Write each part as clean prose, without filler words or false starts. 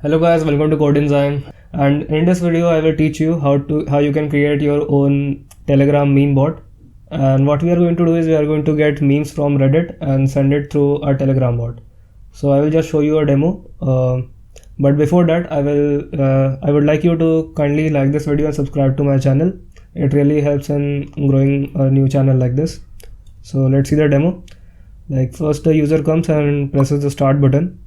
Hello guys, welcome to Code Design. And in this video I will teach you how you can create your own Telegram meme bot. And what we are going to do is we are going to get memes from Reddit and send it through our Telegram bot. So I will just show you a demo. But before that I would like you to kindly like this video and subscribe to my channel. It really helps in growing a new channel like this. So let's see the demo. Like first the user comes and presses the start button.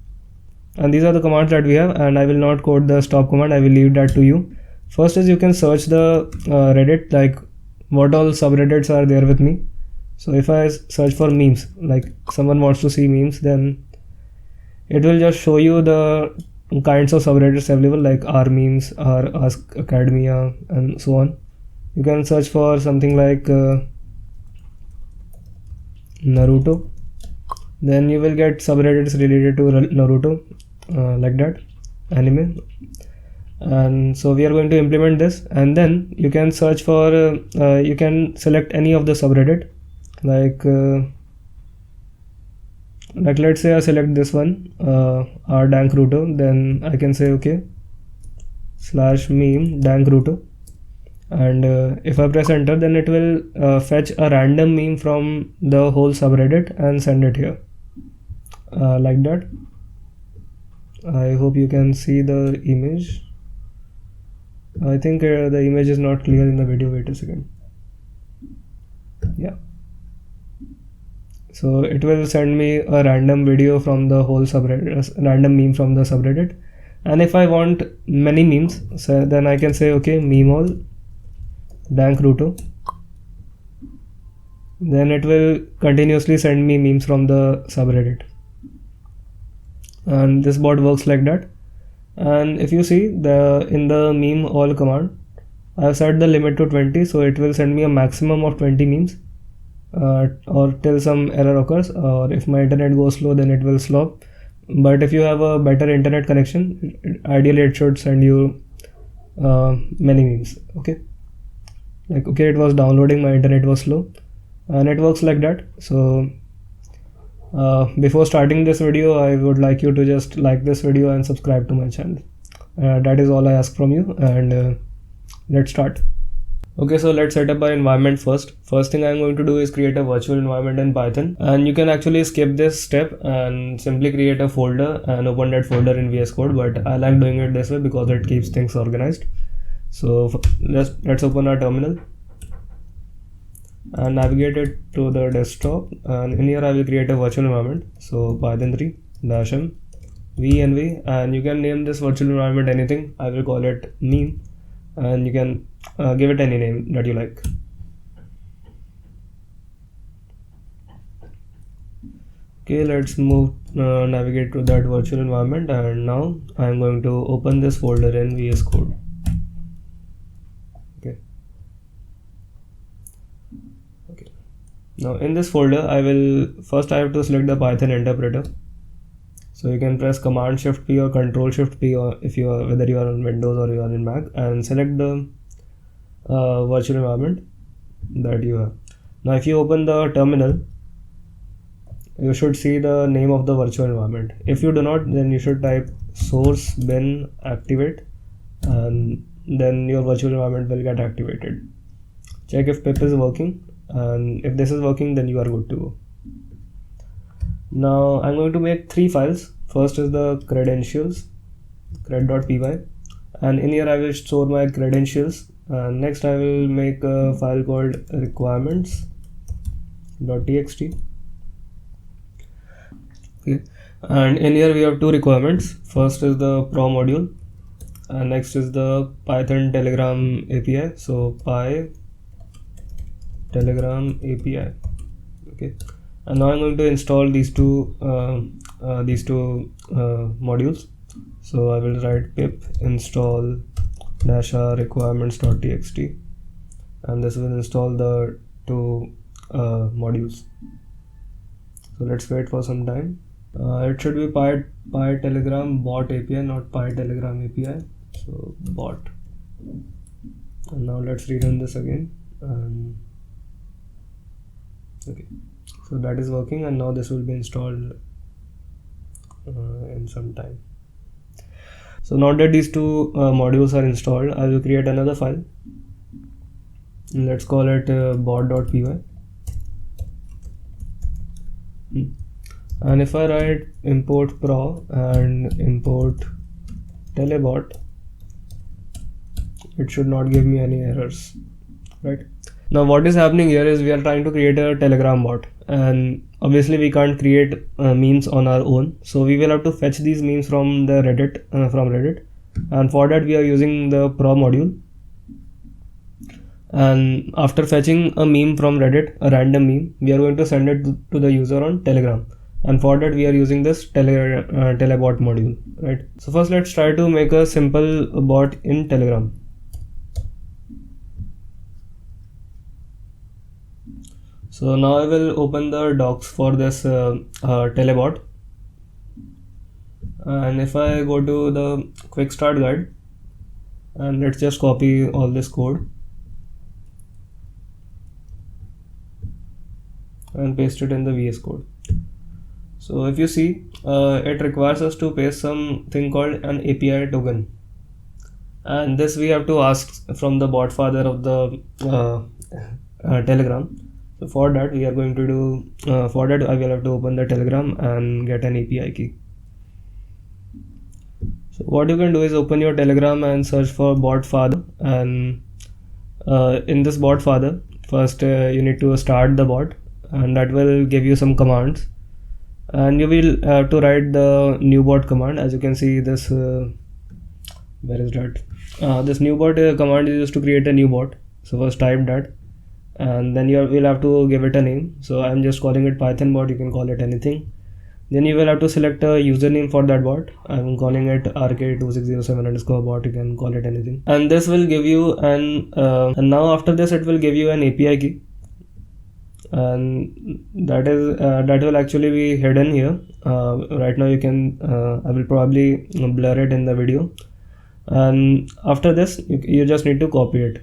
And these are the commands that we have, and I will not code the stop command. I will leave that to you. First is you can search the Reddit, like what all subreddits are there with me. So if I search for memes, like someone wants to see memes, then it will just show you the kinds of subreddits available, like r memes, r ask academia, and so on. You can search for something like Naruto. Then you will get subreddits related to Naruto, like that, anime. And so we are going to implement this, and then you can search for you can select any of the subreddit, like let's say I select this one, r dankruto. Then I can say okay /meme dankruto, and if I press enter, then it will fetch a random meme from the whole subreddit and send it here, like that. I hope you can see the image. I think the image is not clear in the video. Wait a second. Yeah. So it will send me a random video from the whole subreddit, random meme from the subreddit. And if I want many memes, so then I can say okay Memeall dankruto. Then it will continuously send me memes from the subreddit. And this bot works like that. And if you see in the Memeall command, I have set the limit to 20, so it will send me a maximum of 20 memes, or till some error occurs, or if my internet goes slow, then it will stop. But if you have a better internet connection, ideally it should send you many memes. Okay, like okay, it was downloading, my internet was slow, and it works like that. So before starting this video, I would like you to just like this video and subscribe to my channel. That is all I ask from you, and let's start. Okay, so let's set up our environment first. First thing I'm going to do is create a virtual environment in Python, and you can actually skip this step and simply create a folder and open that folder in VS Code, but I like doing it this way because it keeps things organized. So let's open our terminal and navigate it to the desktop, and in here I will create a virtual environment. So python 3 -m venv, and you can name this virtual environment anything. I will call it meme, and you can give it any name that you like. Okay, let's move navigate to that virtual environment, and now I am going to open this folder in VS Code. Now in this folder, I have to select the Python interpreter. So you can press Command Shift P or Control Shift P, or whether you are on Windows or you are in Mac, and select the virtual environment that you have. Now if you open the terminal, you should see the name of the virtual environment. If you do not, then you should type source bin activate, and then your virtual environment will get activated. Check if pip is working, and if this is working, then you are good to go. Now I'm going to make 3 files. First is the credentials, cred.py, and in here I will store my credentials. And next I will make a file called requirements.txt. Okay, and in here we have 2 requirements. First is the pro module, and next is the Python Telegram API. So py Telegram API. Okay, and now I'm going to install these two modules. So I will write pip install -r requirements.txt, and this will install the 2 modules. So let's wait for some time. It should be py Telegram bot API, not py Telegram API. So bot. And now let's rerun this again. Okay, so that is working, and now this will be installed in some time. So now that these two modules are installed, I will create another file. Let's call it bot.py. And if I write import pro and import telebot, it should not give me any errors, right? Now what is happening here is we are trying to create a Telegram bot, and obviously we can't create memes on our own, so we will have to fetch these memes from the Reddit, and for that we are using the pro module. And after fetching a meme from Reddit, a random meme, we are going to send it to the user on Telegram, and for that we are using this telebot module, right? So first let's try to make a simple bot in Telegram. So now I will open the docs for this telebot, and if I go to the quick start guide, and let's just copy all this code and paste it in the VS Code. So if you see, it requires us to paste something called an API token, and this we have to ask from the bot father of the Telegram. So for that we are going to do, for that I will have to open the Telegram and get an API key. So what you can do is open your Telegram and search for bot father, and in this bot father, first you need to start the bot, and that will give you some commands, and you will have to write the new bot command. As you can see, this where is that? This new bot command is used to create a new bot. So first type that, and then you will have to give it a name. So I'm just calling it Python bot. You can call it anything. Then you will have to select a username for that bot. I'm calling it rk2607_bot. You can call it anything. And this will give you an and now after this it will give you an API key, and that will actually be hidden here. Right now you can I will probably blur it in the video, and after this you just need to copy it,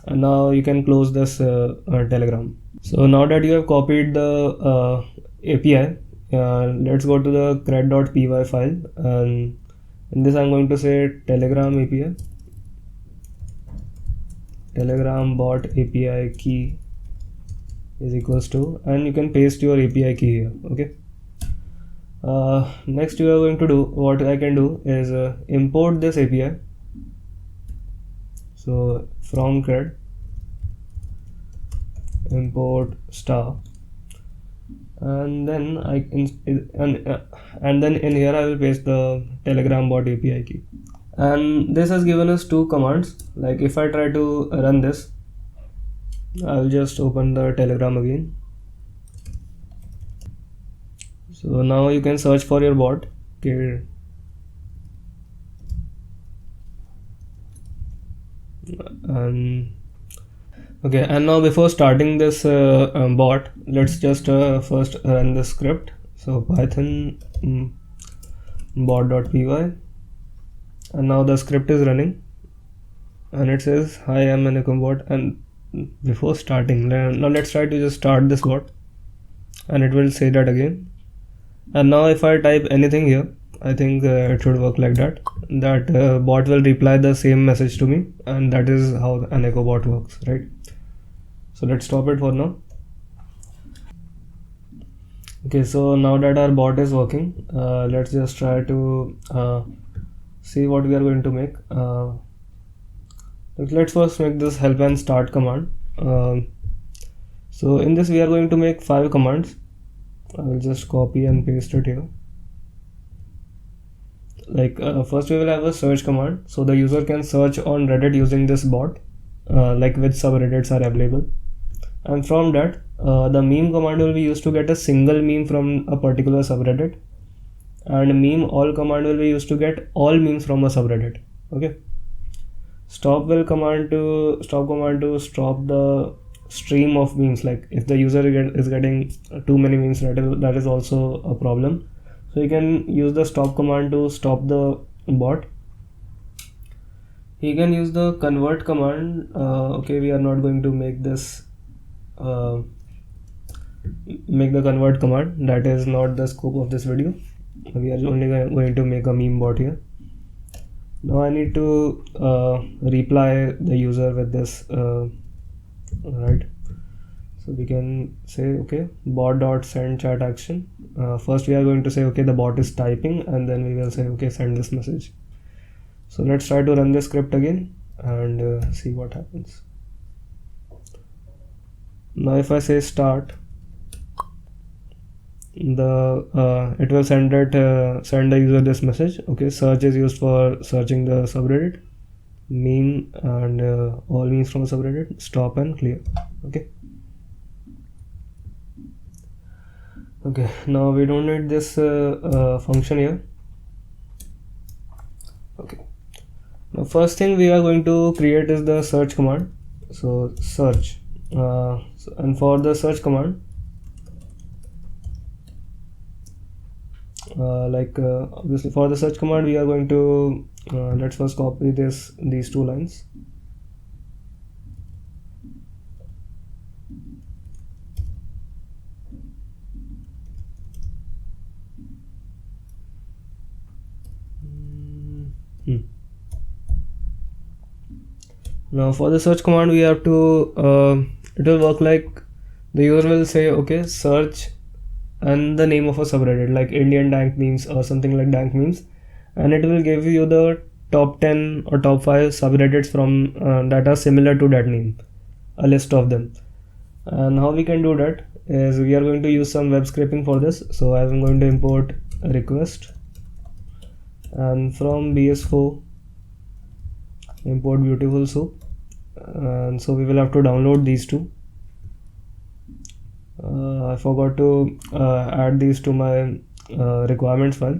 and now you can close this Telegram. So now that you have copied the API, let's go to the cred.py file, and in this I'm going to say Telegram API, Telegram bot API key is equals to, and you can paste your API key here. Okay. Next you are going to do, what I can do is import this API. So from cred import star, and then and then in here I will paste the Telegram bot API key, and this has given us two commands. Like if I try to run this, I'll just open the Telegram again. So now you can search for your bot. Okay. And now before starting this bot, let's just first run the script. So Python bot.py, and now the script is running, and it says hi, I'm an bot. And before starting, now let's try to just start this bot, and it will say that again. And now if I type anything here, I think it should work like that. That bot will reply the same message to me, and that is how an echo bot works, right? So let's stop it for now. Okay, so now that our bot is working, let's just try to see what we are going to make. Let's first make this help and start command. So in this we are going to make 5 commands. I will just copy and paste it here. Like first we will have a search command, so the user can search on Reddit using this bot, like which subreddits are available, and from that the meme command will be used to get a single meme from a particular subreddit, and Memeall command will be used to get all memes from a subreddit. Okay. Stop command to stop the stream of memes. Like if the user is getting too many memes, that is also a problem. So you can use the stop command to stop the bot. You can use the convert command. Okay, we are not going to make this make the convert command. That is not the scope of this video. We are only going to make a meme bot here. Now I need to reply the user with this, right? So we can say, okay, bot.send chat action. First we are going to say, okay, the bot is typing, and then we will say, okay, send this message. So let's try to run this script again and see what happens. Now if I say start, it will send the user this message. Okay, search is used for searching the subreddit, meme and all memes from the subreddit, stop and clear. Okay, now we don't need this function here. Okay, now first thing we are going to create is the search command. So search, and for the search command, obviously for the search command we are going to let's first copy these two lines. Now for the search command we have to it will work like the user will say, okay, search and the name of a subreddit like Indian dank memes or something like dank memes, and it will give you the top 10 or top 5 subreddits from that are similar to that name, a list of them. And how we can do that is we are going to use some web scraping for this. So I'm going to import a request, and from bs4 import beautiful soup, and so we will have to download these two. I forgot to add these to my requirements file.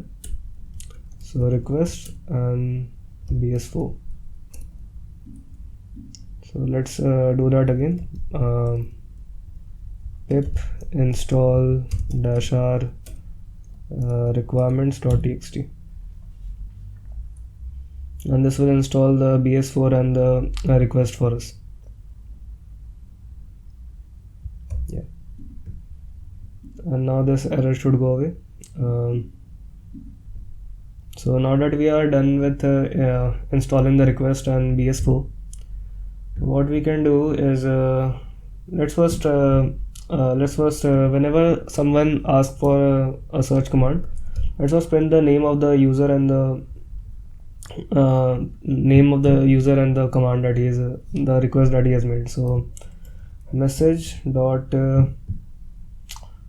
So request and bs4. So let's do that again. Pip install -r requirements.txt, and this will install the bs4 and the request for us. Yeah, and now this error should go away. So now that we are done with installing the request and bs4, what we can do is let's first whenever someone asks for a search command, let's first print the name of the user and the command that he is the request that he has made. So message dot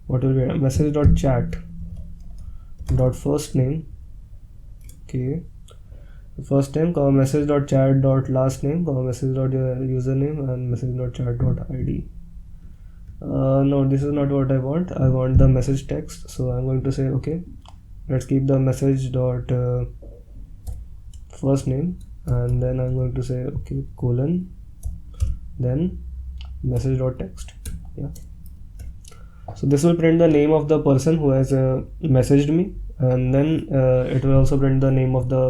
what will be message dot chat dot first name, okay, first name, comma message dot chat dot last name, comma message dot username, and message dot chat dot id. No, this is not what I want. I want the message text. So I'm going to say, okay, let's keep the message dot first name, and then I'm going to say, okay, colon, then message dot text. Yeah, so this will print the name of the person who has messaged me, and then it will also print the name of the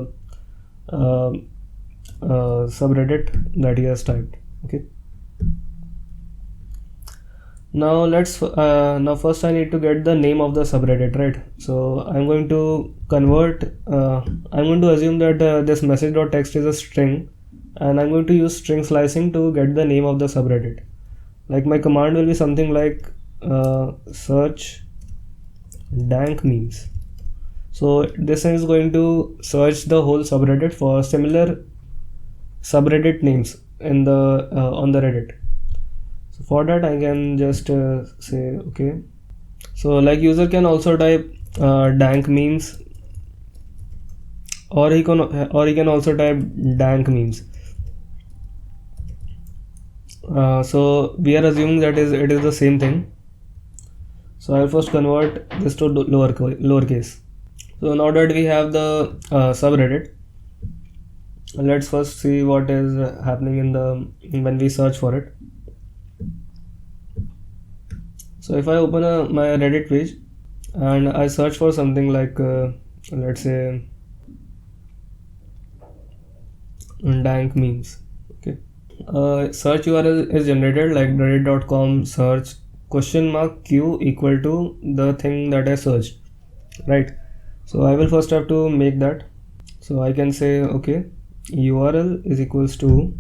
subreddit that he has typed. Okay, now first I need to get the name of the subreddit, right? So I'm going to convert I'm going to assume that this message.text is a string, and I'm going to use string slicing to get the name of the subreddit. Like my command will be something like search dank memes. So this is going to search the whole subreddit for similar subreddit names in the on the Reddit. So for that I can just say, okay, so like user can also type dank memes, or he can also type dank memes. So we are assuming that it is the same thing. So I'll first convert this to lowercase. So now that we have the subreddit, let's first see what is happening when we search for it. So if I open my Reddit page and I search for something like let's say dank memes, okay, search URL is generated like reddit.com search $q equal to the thing that I searched, right? So I will first have to make that. So I can say okay, URL is equals to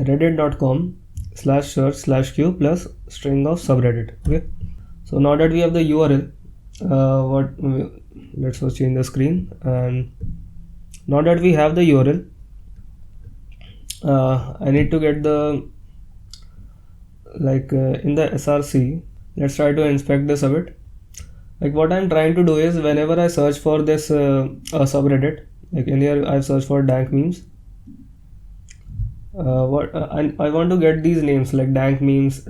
reddit.com/search/q plus string of subreddit. Okay, so now that we have the URL, let's first change the screen. And now that we have the URL, I need to get the in the src. Let's try to inspect this a bit. Like what I'm trying to do is, whenever I search for this subreddit, like in here I've searched for dank memes. I want to get these names like dank memes,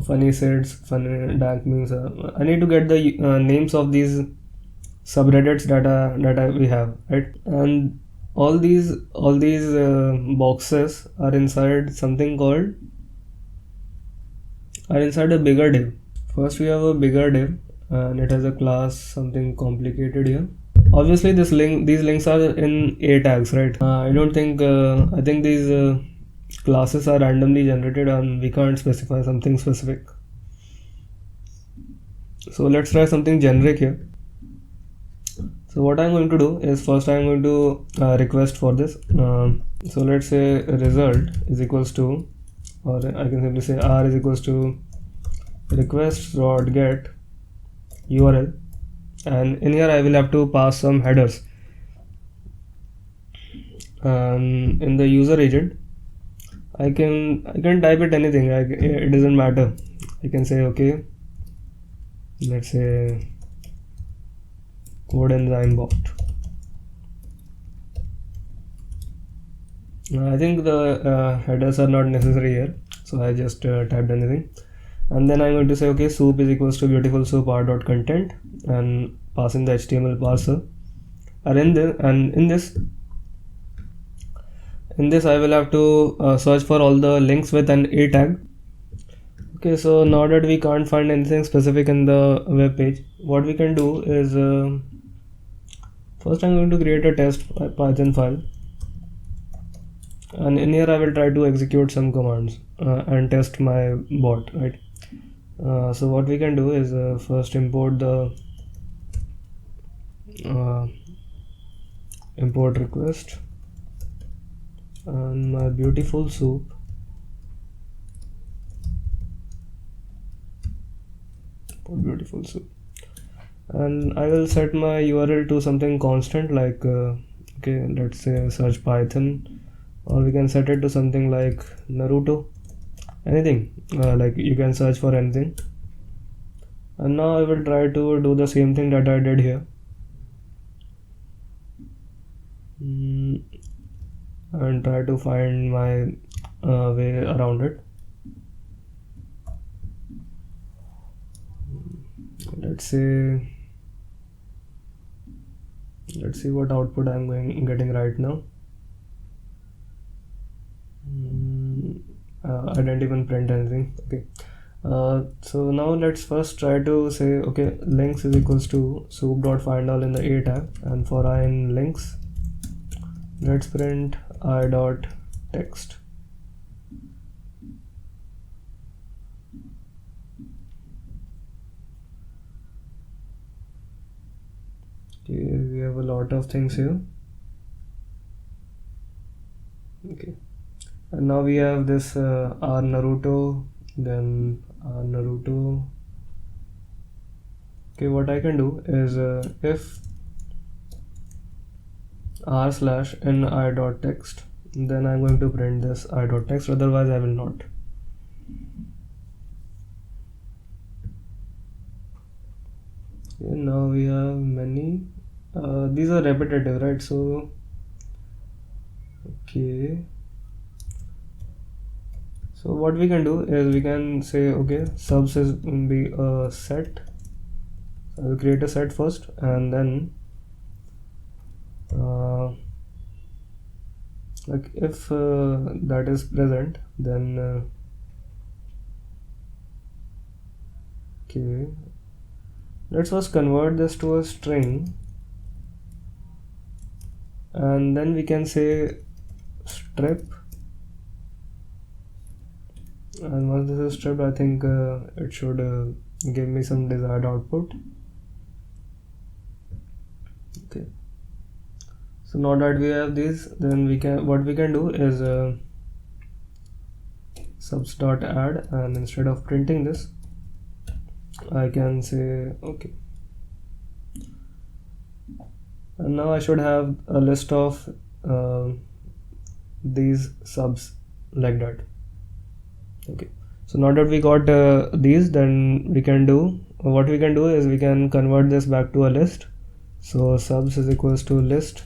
funny sets, funny dank memes. I need to get the names of these subreddits that we have, right? And all these boxes are inside something called inside a bigger div. First we have a bigger div, and it has a class something complicated here. Obviously these links are in a tags, right? I don't think I think these classes are randomly generated and we can't specify something specific. So let's try something generic here. So what I'm going to do is, first I'm going to request for this. So let's say result is equals to, or I can simply say r is equals to request.get URL, and in here I will have to pass some headers. In the user agent, I can type it anything. It doesn't matter. I can say okay, let's say code enzyme bot. I think the headers are not necessary here, so I just typed anything. And then I'm going to say okay, soup is equals to beautiful soup r.content, and pass in the HTML parser. And in this I will have to search for all the links with an a tag. Okay, so now that we can't find anything specific in the web page, what we can do is first I'm going to create a test Python file, and in here I will try to execute some commands and test my bot, right? So what we can do is first import the import request and my beautiful soup. Beautiful soup, and I will set my URL to something constant, like okay, let's say search Python, or we can set it to something like Naruto, anything, like you can search for anything. And now I will try to do the same thing that I did here, and try to find my way around it. Let's see what output I'm getting right now. I didn't even print anything. Okay, so now let's first try to say okay, links is equals to soup.findAll in the a tag, and for I in links, let's print I.text. Okay, we have a lot of things here. Okay, and now we have this r Naruto, then r Naruto. Okay, what I can do is if r/ni.text, then I'm going to print this I.text, otherwise I will not. Okay, now we have many. These are repetitive, right? So okay, so what we can do is we can say okay, subs is be a set. I will create a set first, and then like if that is present, then okay, let's first convert this to a string, and then we can say strip, and once this is stripped, I think it should give me some desired output. Okay, so now that we have these, then what we can do is subs.add, and instead of printing this, I can say okay. And now I should have a list of these subs like that. Okay, so now that we got these, then we can do what we can do is we can convert this back to a list. So subs is equals to list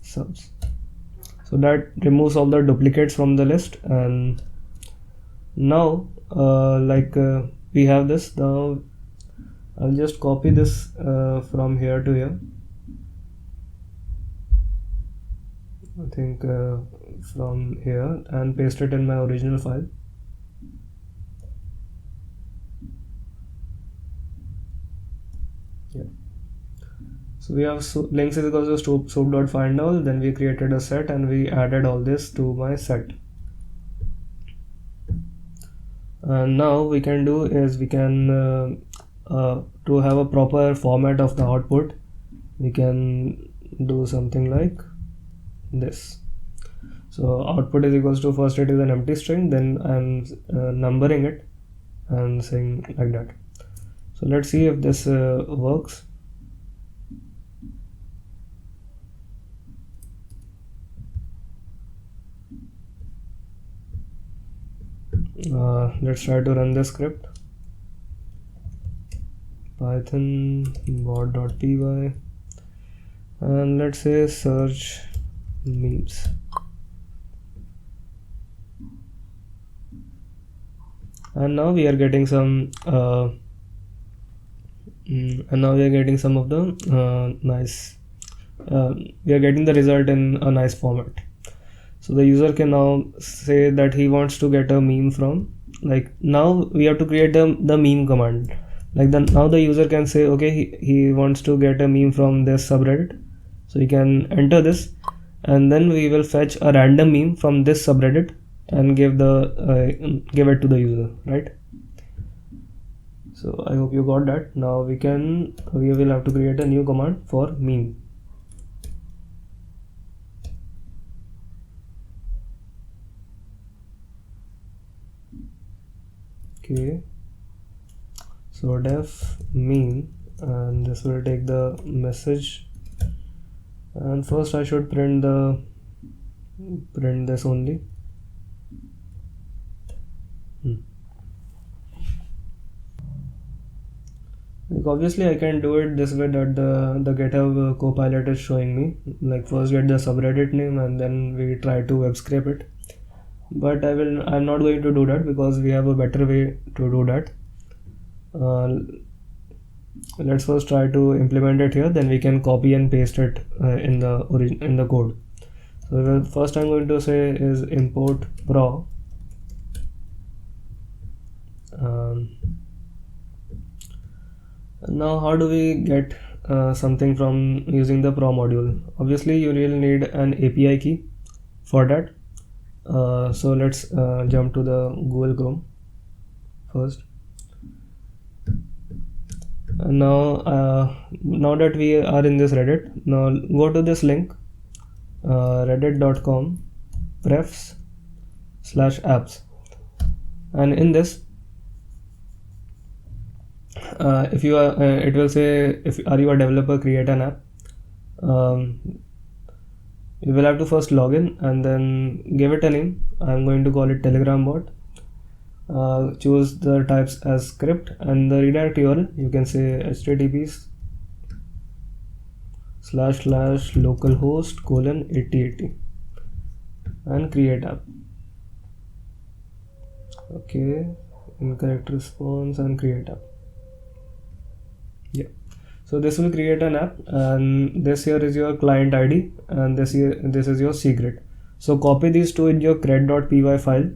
subs, so that removes all the duplicates from the list. And now we have this. Now I'll just copy this from here to here. I think from here, and paste it in my original file. Yeah. So we have links is equals to soup.find all. Then we created a set and we added all this to my set. And now we can do is we can to have a proper format of the output, we can do something like this. So output is equals to, first it is an empty string, then I'm numbering it and saying like that. So let's see if this works. Let's try to run the script. Python bot.py, and let's say search memes. And now we are getting some of the nice we are getting the result in a nice format. So the user can now say that he wants to get a meme from, like, now we have to create the meme command. Like now the user can say okay, he wants to get a meme from this subreddit, so he can enter this, and then we will fetch a random meme from this subreddit and give it to the user, right? So I hope you got that. Now we will have to create a new command for meme. Okay, so def meme, and this will take the message, and first I should print this only. Like obviously I can do it this way, that the GitHub Copilot is showing me, like first get the subreddit name and then we try to web scrape it. But I'm not going to do that because we have a better way to do that. Let's first try to implement it here, then we can copy and paste it in the code. So first I'm going to say is import pro. Now how do we get something from using the pro module? Obviously you really need an API key for that. So let's jump to the Google Chrome first. And now that we are in this Reddit, now go to this link, reddit.com/refs/apps, and in this if you are it will say, are you a developer, create an app. You will have to first log in and then give it a name. I'm going to call it Telegram bot. Choose the types as script, and the redirect URL you can say http://localhost:8080 and create app. Okay, incorrect response and create app. Yeah, so this will create an app, and this here is your client ID, and this is your secret. So copy these two in your cred.py file.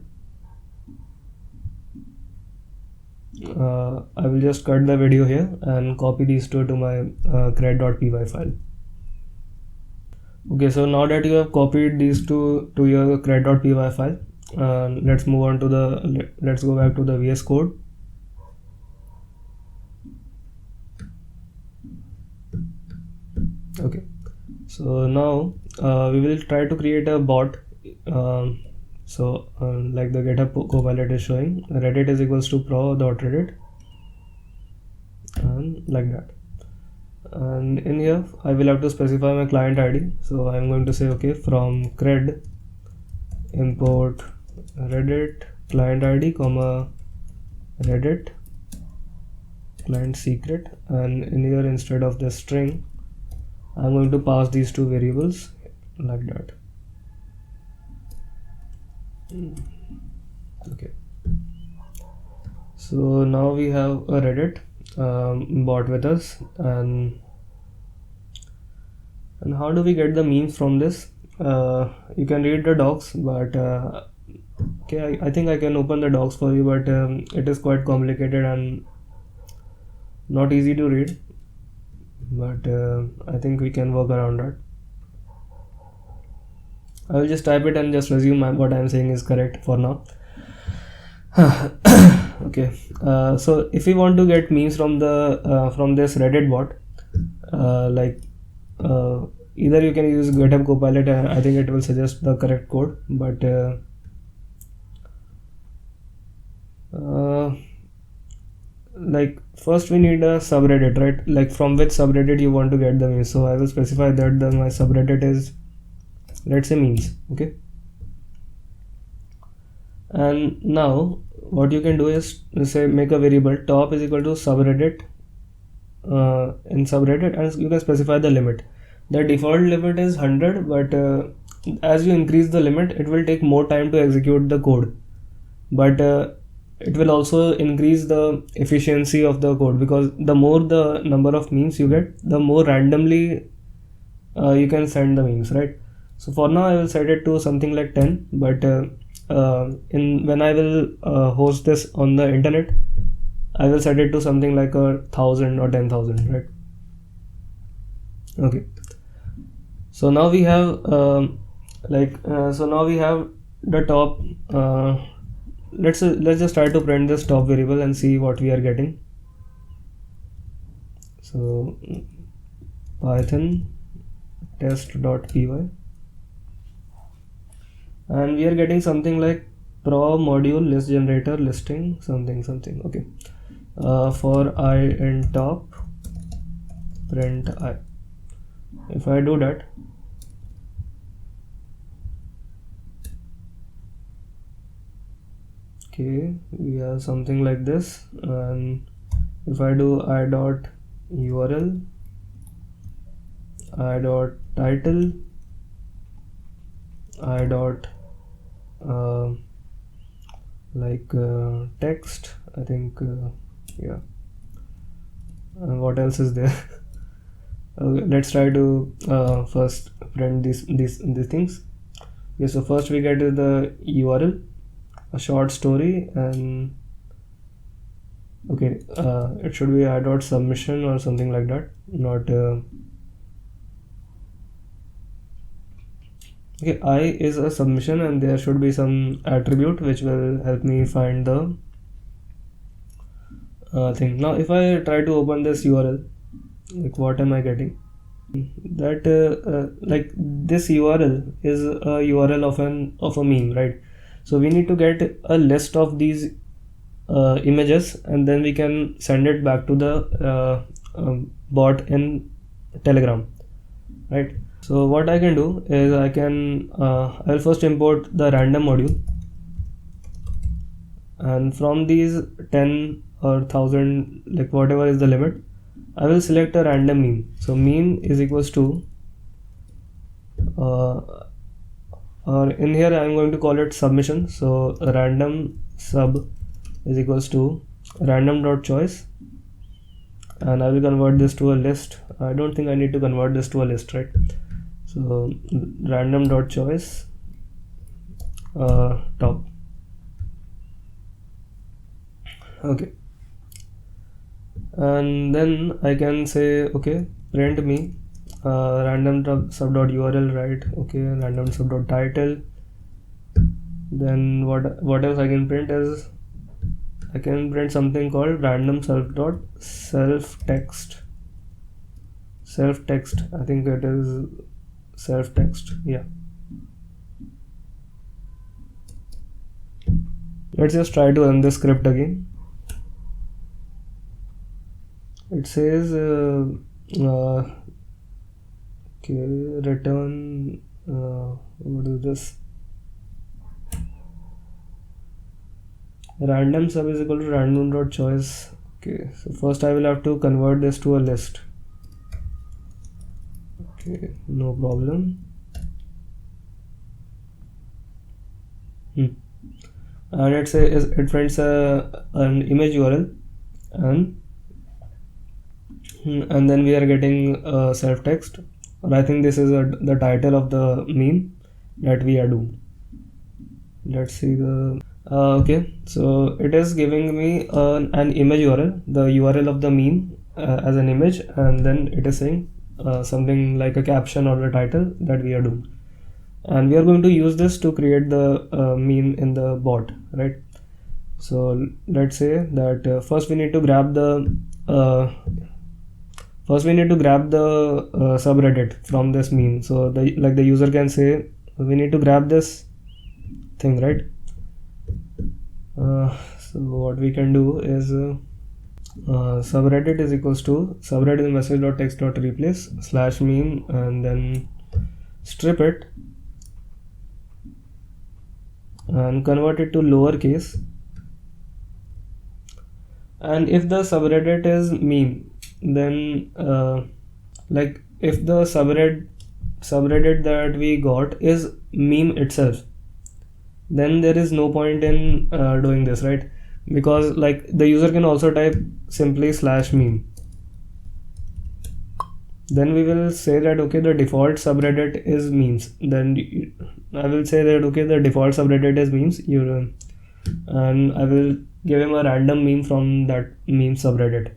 I will just cut the video here and copy these two to my cred.py file. Okay, so now that you have copied these two to your cred.py file, let's move on to let's go back to the VS Code. Okay, so now we will try to create a bot. Like the GitHub Copilot is showing, Reddit is equals to pro.reddit, and like that. And in here I will have to specify my client ID. So I'm going to say, okay, from cred import Reddit client ID comma Reddit client secret, and in here instead of the string I'm going to pass these two variables like that. Okay, so now we have a Reddit bot with us, and how do we get the memes from this? You can read the docs, but okay, I think I can open the docs for you, but it is quite complicated and not easy to read, but I think we can work around that. I will just type it and just assume what I am saying is correct for now. Okay, so if we want to get memes from this Reddit bot, either you can use GitHub Copilot, and I think it will suggest the correct code, but like first we need a subreddit, right? Like from which subreddit you want to get the memes. So I will specify that my subreddit is, let's say, memes. Okay, and now what you can do is say make a variable top is equal to subreddit in subreddit, and you can specify the limit. The default limit is 100, but as you increase the limit it will take more time to execute the code, but it will also increase the efficiency of the code, because the more the number of memes you get, the more randomly you can send the memes, right? So for now I will set it to something like 10, but when I will host this on the internet, I will set it to something like 1,000 or 10,000, right? Okay, so now we have the top. Let's just try to print this top variable and see what we are getting. So Python test.py, and we are getting something like pro module list generator listing something. Okay, for I in top print I. If I do that, okay, we have something like this, and if I do I dot URL, I dot title, I dot text, I think, yeah, and what else is there? Okay, let's try to first print these things. Okay, so first we get is the URL, a short story, and okay, it should be I dot submission or something like that, not okay, I is a submission, and there should be some attribute which will help me find the thing. Now if I try to open this URL, like what am I getting? That like this URL is a URL of a meme, right? So we need to get a list of these images, and then we can send it back to the bot in Telegram, right? So what I can do is I will first import the random module, and from these 10 or 1,000, like whatever is the limit, I will select a random meme. So meme is equals to or in here I am going to call it submission. So random sub is equals to random dot choice, and I will convert this to a list. I don't think I need to convert this to a list, right? So random dot choice top. Okay, and then I can say, okay, print me random sub dot URL, right? Okay, random sub dot title. Then what else I can print is I can print something called random self text self text. I think it is self text. Yeah. Let's just try to run this script again. It says okay, return what is this? Random sub is equal to random dot choice. Okay, so first I will have to convert this to a list. Okay, no problem. And it prints an image URL, and then we are getting self text, or I think this is the title of the meme that we are doing. Let's see the okay, so it is giving me an image URL, the URL of the meme as an image, and then it is saying something like a caption or the title that we are doing, and we are going to use this to create the meme in the bot, right? So let's say that first we need to grab the subreddit from this meme. So the user can say we need to grab this thing, right? So what we can do is subreddit is equals to subreddit message.text.replace /meme, and then strip it and convert it to lowercase. And if the subreddit is meme, then like if the subreddit that we got is meme itself, then there is no point in doing this, right? Because like the user can also type simply /meme. Then we will say that okay, the default subreddit is memes. Then I will say that okay, the default subreddit is memes, and I will give him a random meme from that meme subreddit.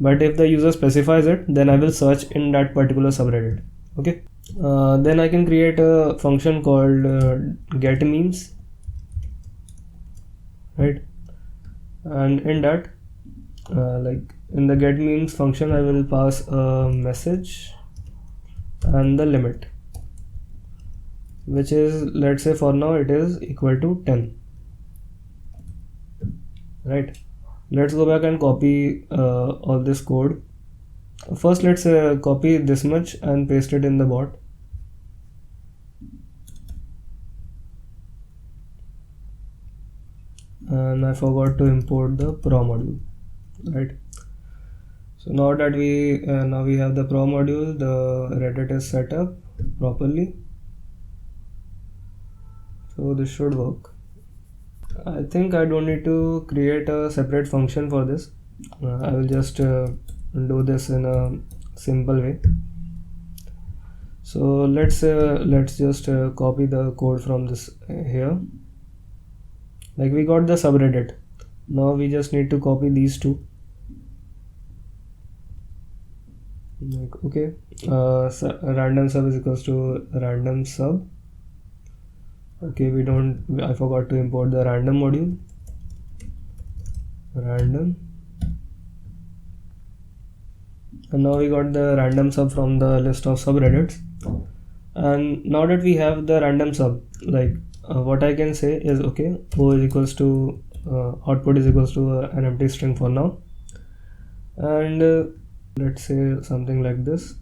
But if the user specifies it, then I will search in that particular subreddit. Okay. Then I can create a function called get memes, right? And in that like in the get memes function, I will pass a message and the limit, which is, let's say for now it is equal to 10, right? Let's go back and copy all this code. First let's copy this much and paste it in the bot. And I forgot to import the pro module, right? So now that we have the pro module, the Reddit is set up properly, so this should work. I think I don't need to create a separate function for this. I will just do this in a simple way. So let's just copy the code from this here. Like we got the subreddit, now we just need to copy these two. Like okay, random sub is equals to random sub. Okay, I forgot to import the random module. Random, and now we got the random sub from the list of subreddits. And now that we have the random sub, like what I can say is okay, o is equals to output is equals to an empty string for now, and let's say something like this.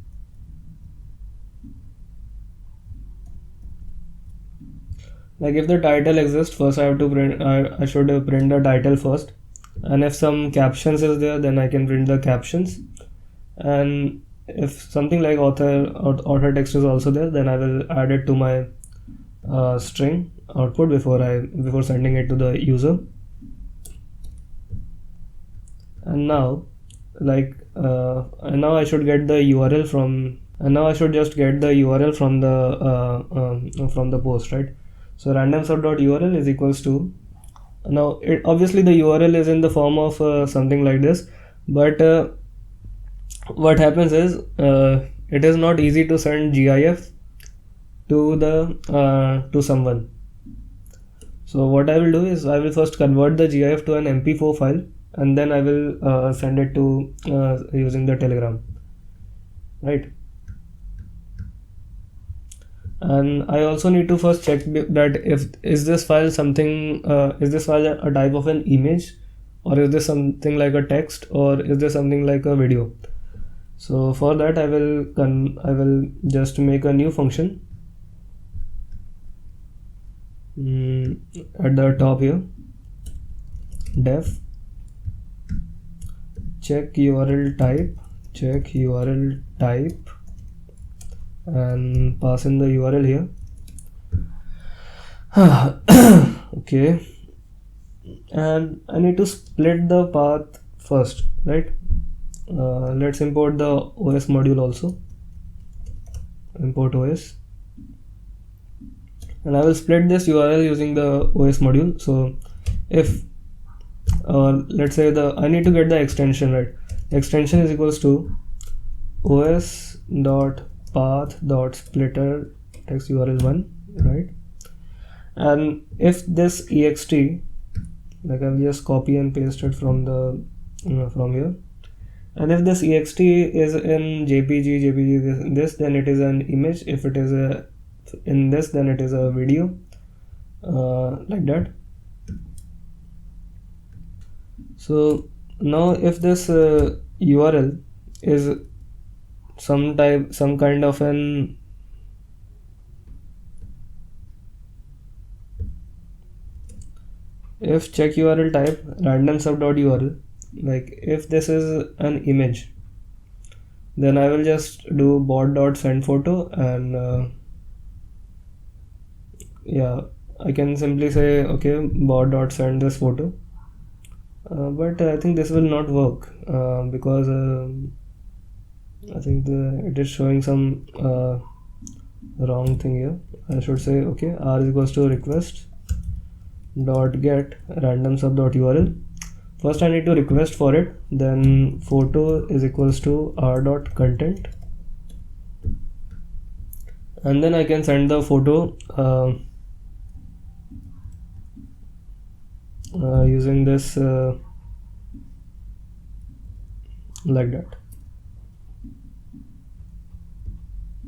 Like if the title exists, first I have to print, I should print the title first, and if some captions is there, then I can print the captions, and if something like author text is also there, then I will add it to my string output before sending it to the user. And now now I should get the URL from, and now I should just get the URL from the post, right? So random sub.url is equals to, now obviously the URL is in the form of something like this, but what happens is it is not easy to send GIF to someone. So what I will do is I will first convert the GIF to an MP4 file, and then I will send it to using the Telegram. right? And I also need to first check that if is this file something is this file a type of an image, or is this something like a text, or is this something like a video. So for that I will just make a new function at the top here, def check URL type and pass in the URL here. Okay, and I need to split the path first, right? Let's import the OS module also. Import OS, and I will split this URL using the OS module. So if let's say I need to get the extension, right? Extension is equals to os dot path dot splitter text URL1, right? And if this ext, like I'll just copy and paste it from the from here, and if this ext is in jpg this, then it is an image. If it is in this, then it is a video, like that. So now if this URL is some kind of an if check URL type random sub.url, like if this is an image, then I will just do bot.send photo, and yeah, I can simply say okay, bot.send this photo. But I think this will not work because I think it is showing some wrong thing here. I should say okay, r is equals to request dot get random sub dot URL. First I need to request for it, then photo is equals to r dot content, and then I can send the photo using this like that.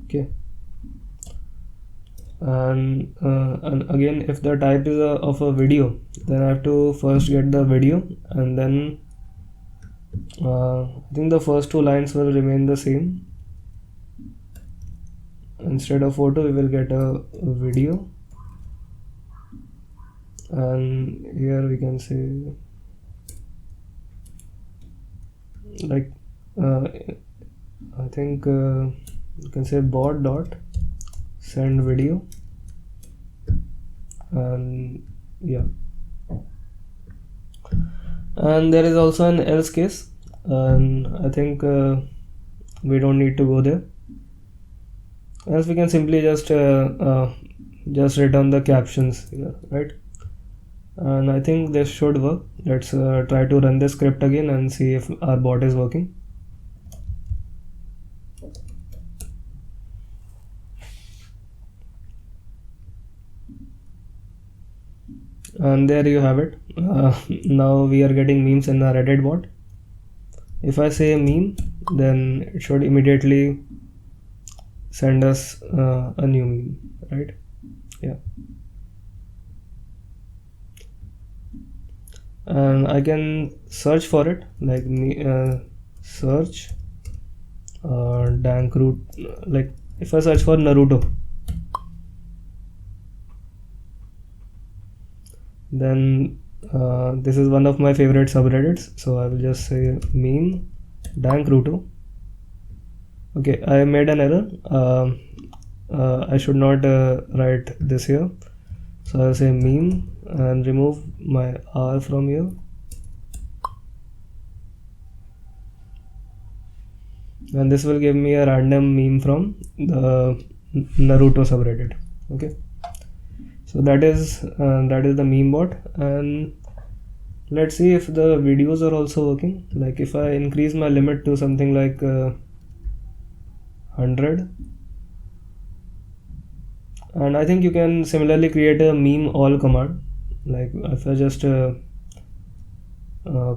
Okay, and again if the type is of a video, then I have to first get the video, and then I think the first two lines will remain the same. Instead of photo we will get a video, and here we can say like I think you can say bot dot send video, and yeah, and there is also an else case, and I think we don't need to go there. Else we can simply just return the captions here, right? And I think this should work. Let's try to run this script again and see if our bot is working. And there you have it. Now we are getting memes in the Reddit bot. If I say meme, then it should immediately send us a new meme, right? Yeah. And I can search for it, like search dank root, like if I search for Naruto, then this is one of my favorite subreddits, so I will just say meme dank Ruto. Okay, I made an error. I should not write this here, so I'll say meme and remove my R from here, and this will give me a random meme from the Naruto subreddit. Okay, so that is the meme bot, and let's see if the videos are also working. Like if I increase my limit to something like 100, and I think you can similarly create a Memeall command. Like if I just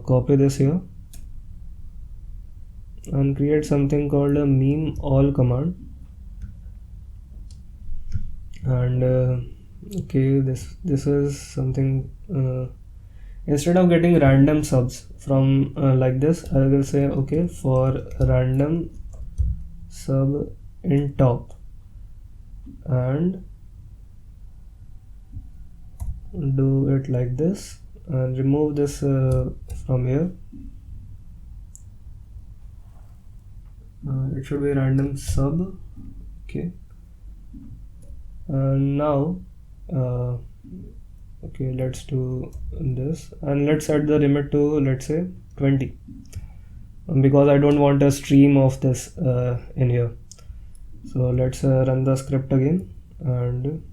copy this here and create something called a Memeall command. And okay, this is something, instead of getting random subs from like this, I will say okay, for random sub in top, and do it like this, and remove this from here. It should be random sub. Okay, and now okay, let's do this, and let's set the limit to, let's say, 20, because I don't want a stream of this in here. So let's run the script again, and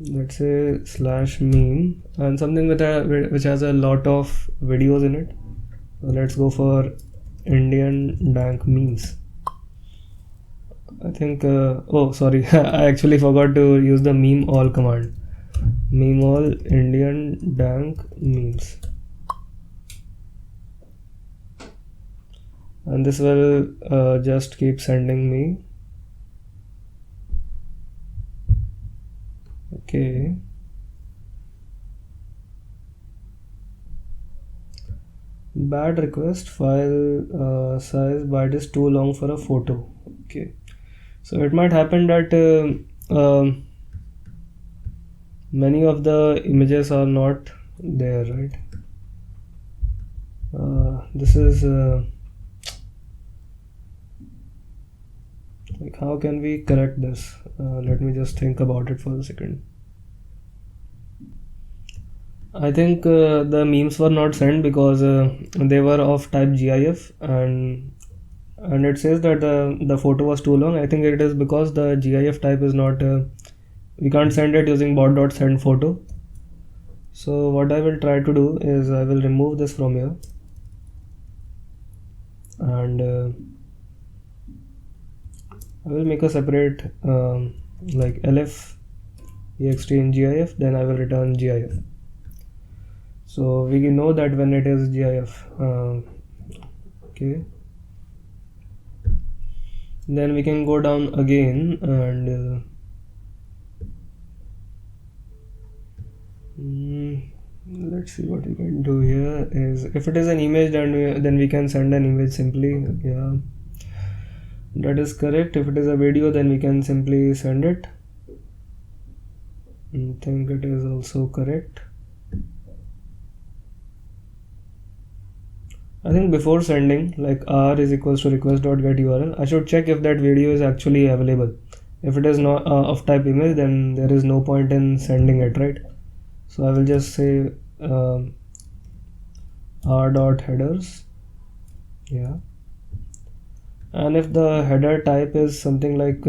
let's say /meme, and something which has a lot of videos in it. So let's go for Indian dank memes. I think oh sorry, I actually forgot to use the Memeall command. Memeall Indian dank memes, and this will just keep sending me. Okay, bad request, file size byte is too long for a photo. Okay, so it might happen that many of the images are not there, right? This is like, how can we correct this? Let me just think about it for a second. I think the memes were not sent because they were of type GIF, and it says that the photo was too long. I think it is because the GIF type is not, we can't send it using bot.sendPhoto. So what I will try to do is I will remove this from here, and I will make a separate like elif ext in GIF, then I will return GIF. So we can know that when it is GIF. Okay, then we can go down again, and let's see what we can do here. Is if it is an image, then we can send an image simply. Yeah, that is correct. If it is a video, then we can simply send it. I think it is also correct. I think before sending, like r is equals to request.get URL, I should check if that video is actually available. If it is not of type image, then there is no point in sending it, right? So I will just say r.headers, yeah, and if the header type is something like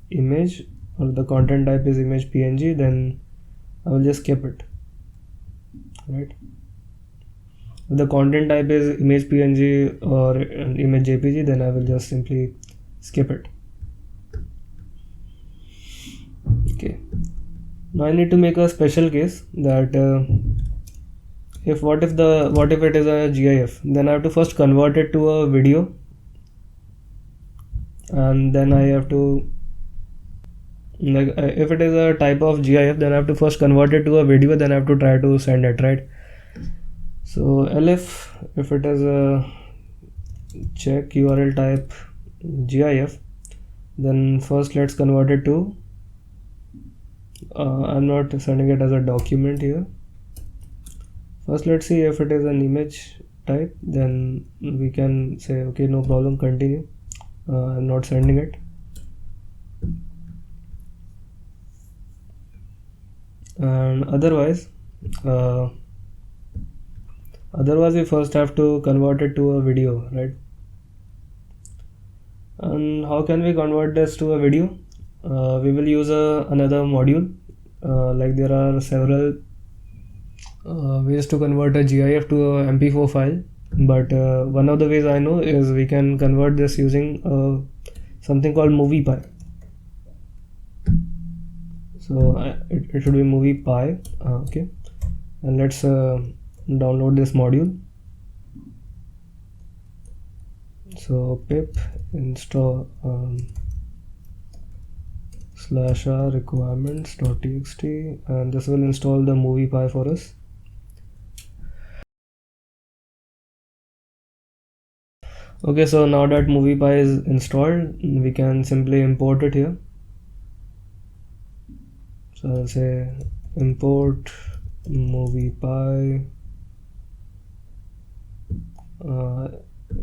image, or the content type is image PNG, then I will just skip it, right? If the content type is image PNG or image JPG, then I will just simply skip it. Okay, now I need to make a special case that what if it is a GIF, then I have to first convert it to a video, and then I have to, like, if it is a type of GIF, then I have to first convert it to a video, then I have to try to send it, right? So elif, if it is a check URL type GIF, then first let's convert it to, I'm not sending it as a document here. First let's see if it is an image type, then we can say okay, no problem, continue. I'm not sending it. And otherwise we first have to convert it to a video, right? And how can we convert this to a video? We will use another module. Like there are several ways to convert a GIF to a MP4 file, but one of the ways I know is we can convert this using something called MoviePy. So it should be MoviePy. Okay, and let's download this module. So pip install /r requirements.txt, and this will install the movie pie for us. Okay, so now that movie pie is installed, we can simply import it here. So I'll say import movie pie.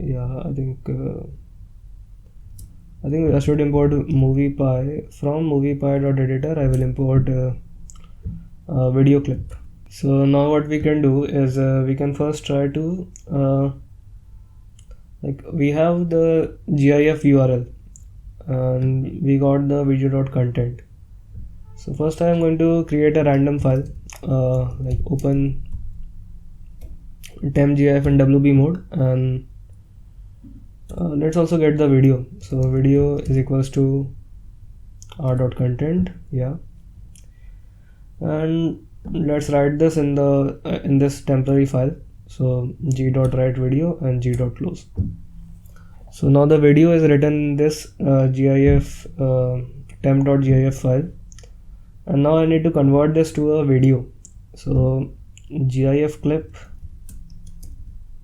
Yeah, I think I should import movie pie. From movie pie.editor I will import a video clip. So now what we can do is we can first try to like we have the GIF URL and we got the video.content. So first I am going to create a random file, like open temp.gif in WB mode, and let's also get the video. So video is equals to r.content, yeah, and let's write this in the in this temporary file. So g.write video and g.close. So now the video is written in this GIF temp.gif file, and now I need to convert this to a video. So GIF clip,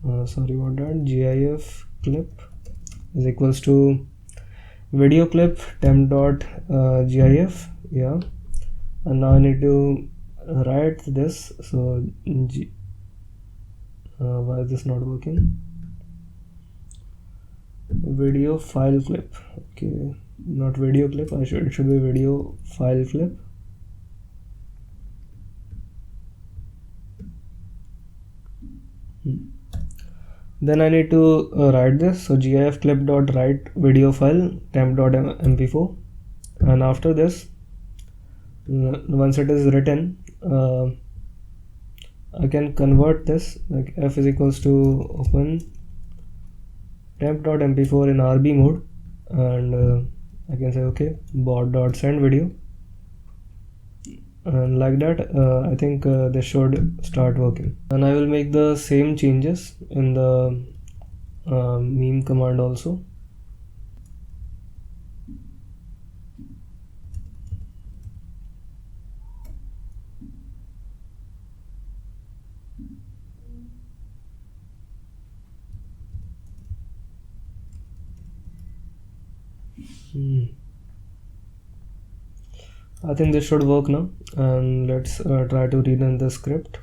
GIF clip is equals to video clip temp.gif, yeah, and now I need to write this. So why is this not working? Video file clip, okay, not video clip, it should be video file clip. Then I need to write this. So gif clip.write video file temp.mp4, and after this, once it is written, I can convert this, like f is equals to open temp.mp4 in RB mode, and I can say okay, bot.send video, and like that I think this should start working. And I will make the same changes in the meme command also. I think this should work now, and let's try to rerun the script.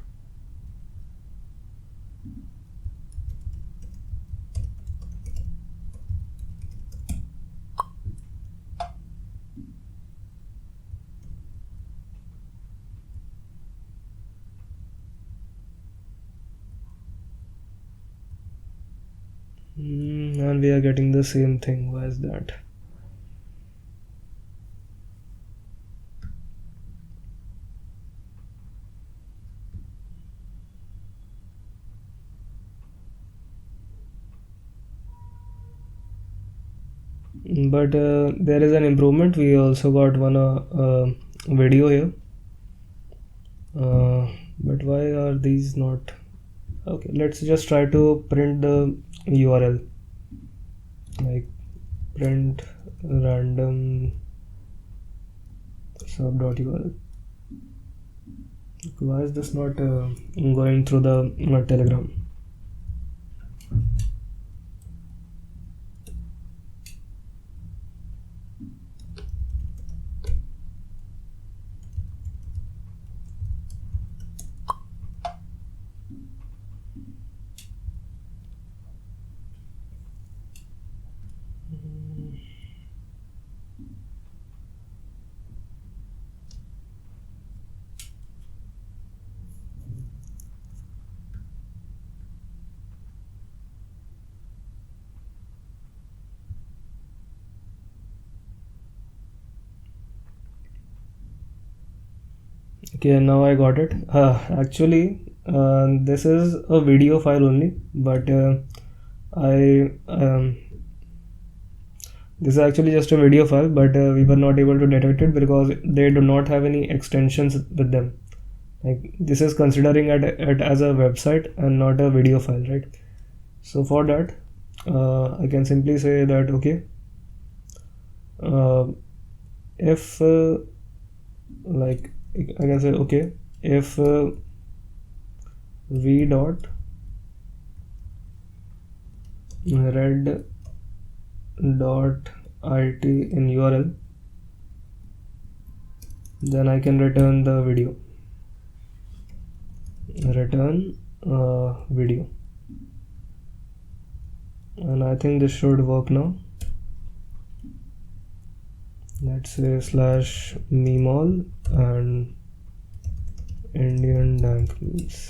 And we are getting the same thing. Why is that? But there is an improvement. We also got one video here, but why are these not okay? Let's just try to print the URL, like print random sub.url. Why is this not going through the Telegram? Okay, now I got it. Actually, this is a video file only, but this is actually just a video file, but we were not able to detect it because they do not have any extensions with them. Like this is considering it as a website and not a video file, right? So for that, I can simply say that okay, if like I can say okay, if v dot red dot it in URL, then I can return the video. Return video, and I think this should work now. Let's say slash Memeall and Indian dank memes.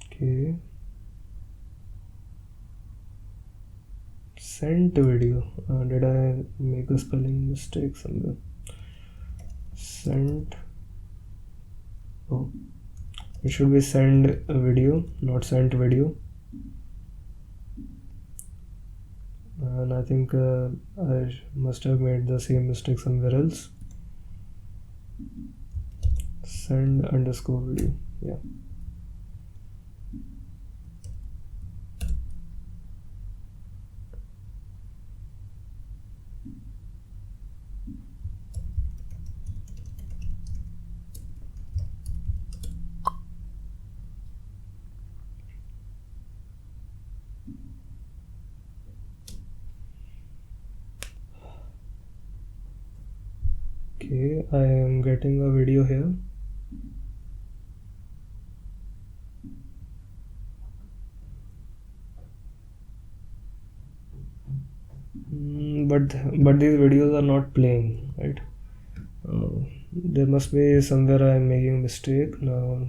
Okay, sent video. Did I make a spelling mistake somewhere? Sent. Oh, it should be send video, not sent video. And I think I must have made the same mistake somewhere else. Send underscore video. Yeah. Okay, I am getting a video here. But these videos are not playing, right? There must be somewhere I am making a mistake. Now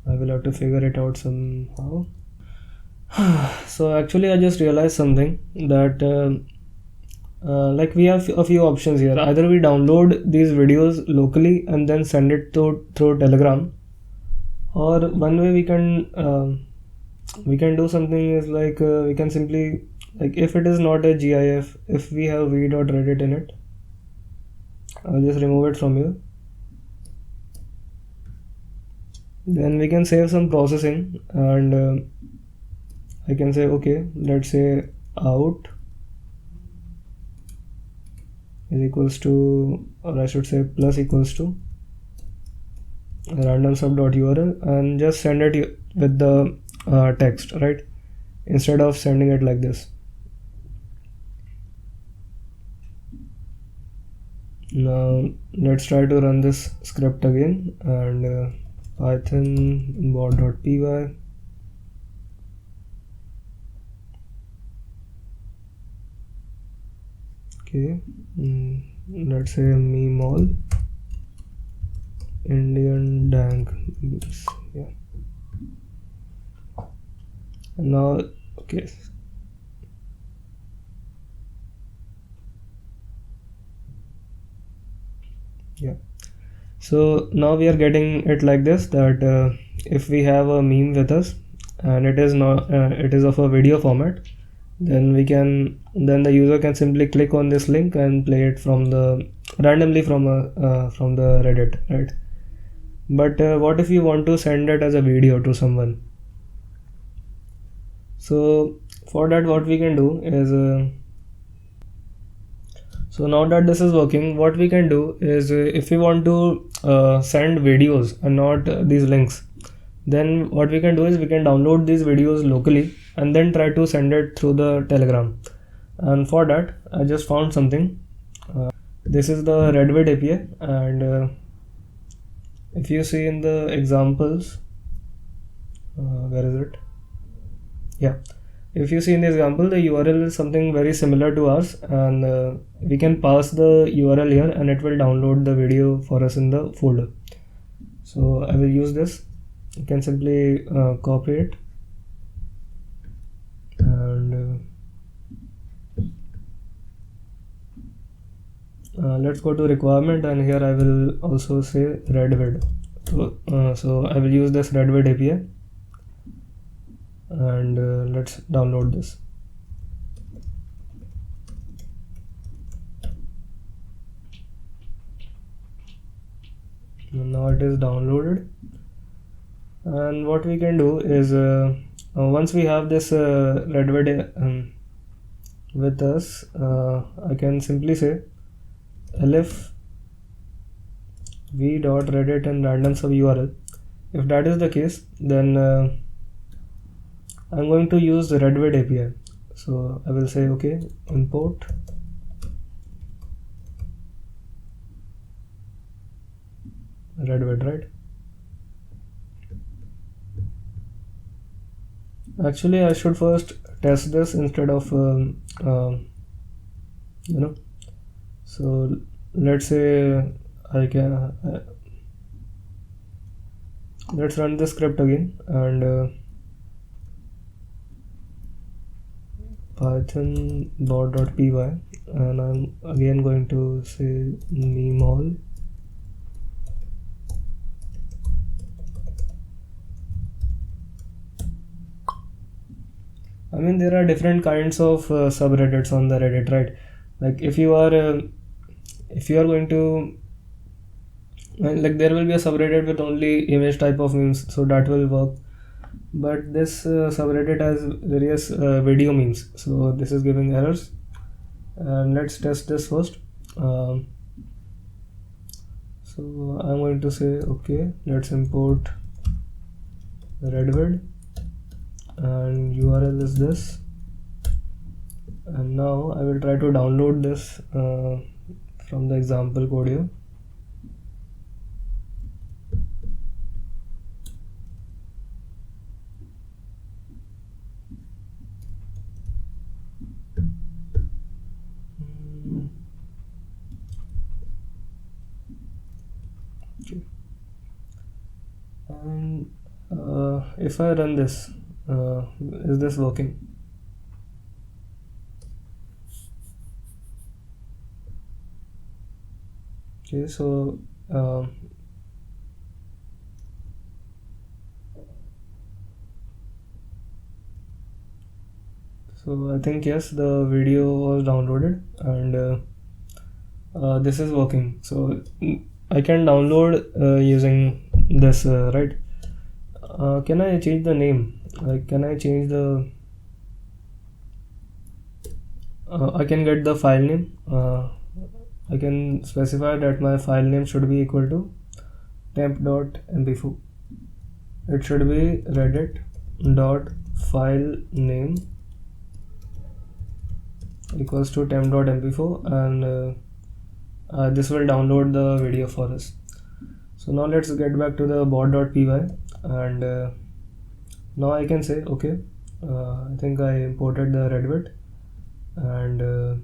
I will have to figure it out somehow. So actually I just realized something, that like we have a few options here. Either we download these videos locally and then send it through Telegram, or one way we can do something is like we can simply, like if it is not a GIF, if we have v.reddit in it, I'll just remove it from here. Then we can save some processing, and I can say okay, let's say out is equals to, or I should say plus equals to random sub.url, and just send it with the text, right, instead of sending it like this. Now let's try to run this script again, and python bot.py. Okay, let's say Memeall Indian dank memes. Yeah. And now okay. Yeah. So now we are getting it like this, that if we have a meme with us and it is not it is of a video format, then the user can simply click on this link and play it from the randomly from the Reddit, right? But what if you want to send it as a video to someone? So for that, what we can do is so now that this is working, what we can do is if we want to send videos and not these links, then what we can do is we can download these videos locally and then try to send it through the Telegram. And for that, I just found something. This is the Redvid API, and if you see in the examples, where is it? Yeah. If you see in the example, the URL is something very similar to ours, and we can pass the URL here and it will download the video for us in the folder. So I will use this. You can simply copy it, and let's go to requirement, and here I will also say Redvid. So I will use this Redvid API, and let's download this. Now it is downloaded, And what we can do is once we have this Redwood with us, I can simply say elif v.reddit and random sub URL. If that is the case, then I'm going to use the Redwood API. So I will say okay, import Redwood, right? Actually, I should first test this instead of so let's say I can let's run the script again, and python bot.py, and I'm again going to say Memeall. I mean, there are different kinds of subreddits on the Reddit, right? Like if you are going to like, there will be a subreddit with only image type of memes, so that will work. But this subreddit has various video memes, so this is giving errors. And let's test this first. So I'm going to say okay, let's import Redwood, and URL is this, and now I will try to download this from the example code here. Okay. And if I run this, is this working? Okay, so I think yes, the video was downloaded, and this is working. So I can download using this, right? Can I change the name? Like, can I change the I can get the file name. I can specify that my file name should be equal to temp.mp4. It should be reddit.file name equals to temp.mp4, and this will download the video for us. So now let's get back to the bot.py, and now I can say okay, I think I imported the Redwood, and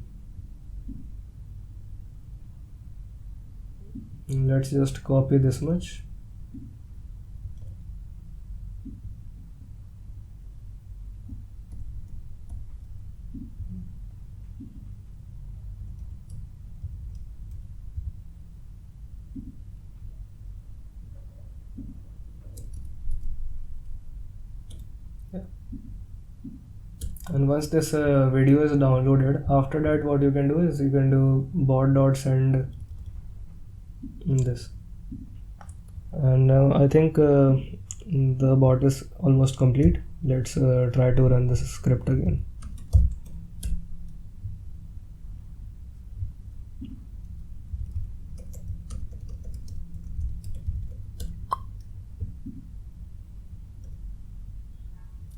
let's just copy this much. And once this video is downloaded, after that what you can do is you can do bot.send this, and now I think the bot is almost complete. Let's try to run this script again.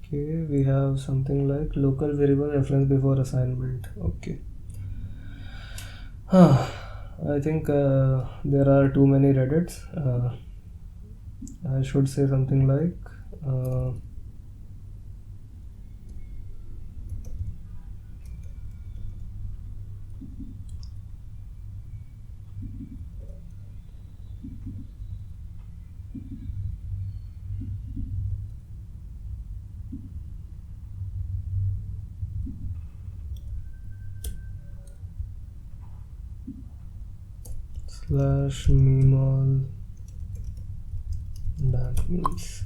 Okay, we have something like local variable reference before assignment. Okay. I think there are too many Reddits. I should say something like /Memeall that means.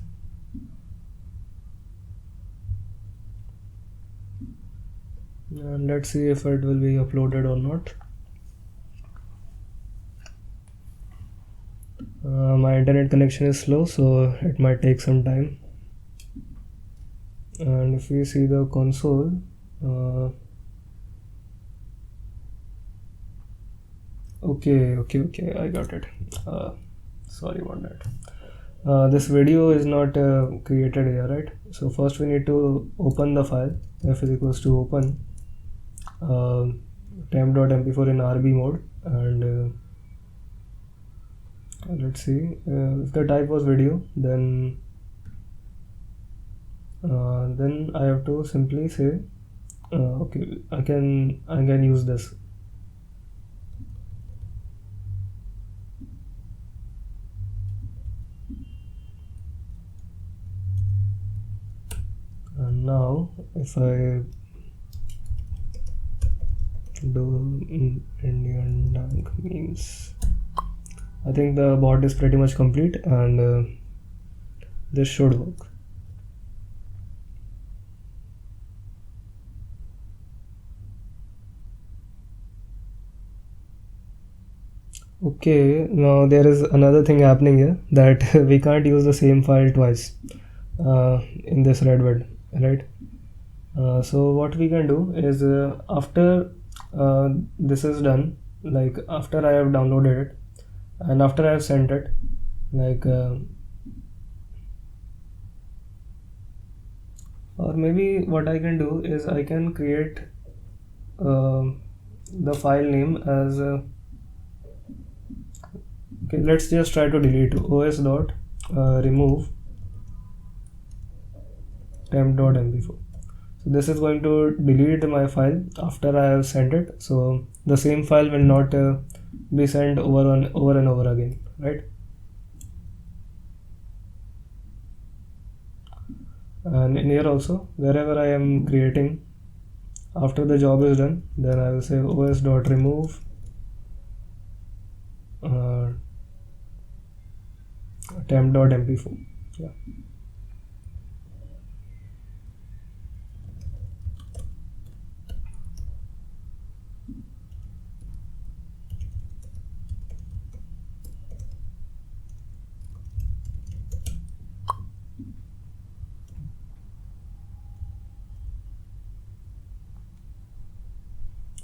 And let's see if it will be uploaded or not. my internet connection is slow, so it might take some time. And if we see the console, okay, I got it. Sorry about that. This video is not created here, right? So first we need to open the file. F is equals to open temp.mp4 in RB mode, and let's see if the type was video, then I have to simply say okay, I can use this. And now if I do Indian dank memes, I think the bot is pretty much complete, and this should work. Okay, now there is another thing happening here, that we can't use the same file twice in this Redwood, right? So what we can do is after this is done, like after I have downloaded it and after I have sent it, like or maybe what I can do is I can create the file name as okay, let's just try to delete os.remove temp.mp4. so this is going to delete my file after I have sent it, so the same file will not be sent over and over again, right? And in here also, wherever I am creating, after the job is done, then I will say os.remove temp.mp4. yeah.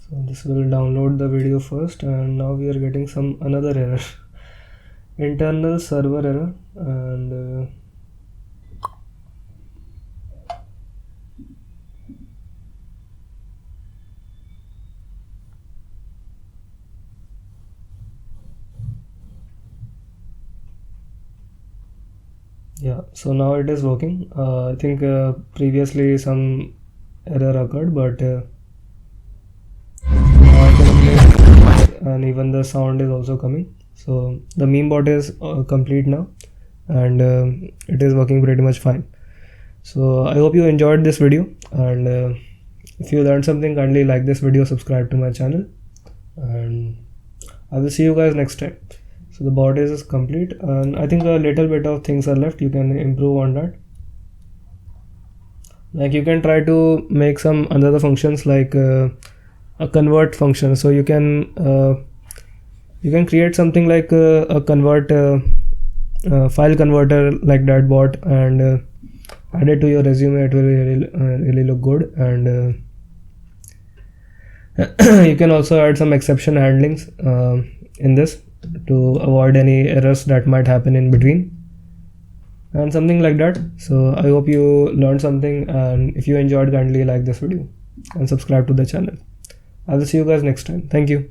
So this will download the video first, and now we are getting another error. Internal server error, and yeah, so now it is working. I think previously some error occurred, but and even the sound is also coming. So the meme bot is complete now, and it is working pretty much fine. So I hope you enjoyed this video, and if you learned something, kindly like this video, subscribe to my channel, and I will see you guys next time. So the bot is complete, and I think a little bit of things are left. You can improve on that. Like you can try to make some other functions, like a convert function. So you can create something like a convert file converter, like that bot, and add it to your resume. It will really look good, and you can also add some exception handlings in this to avoid any errors that might happen in between, and something like that. So I hope you learned something, and if you enjoyed, kindly like this video and subscribe to the channel. I will see you guys next time. Thank you.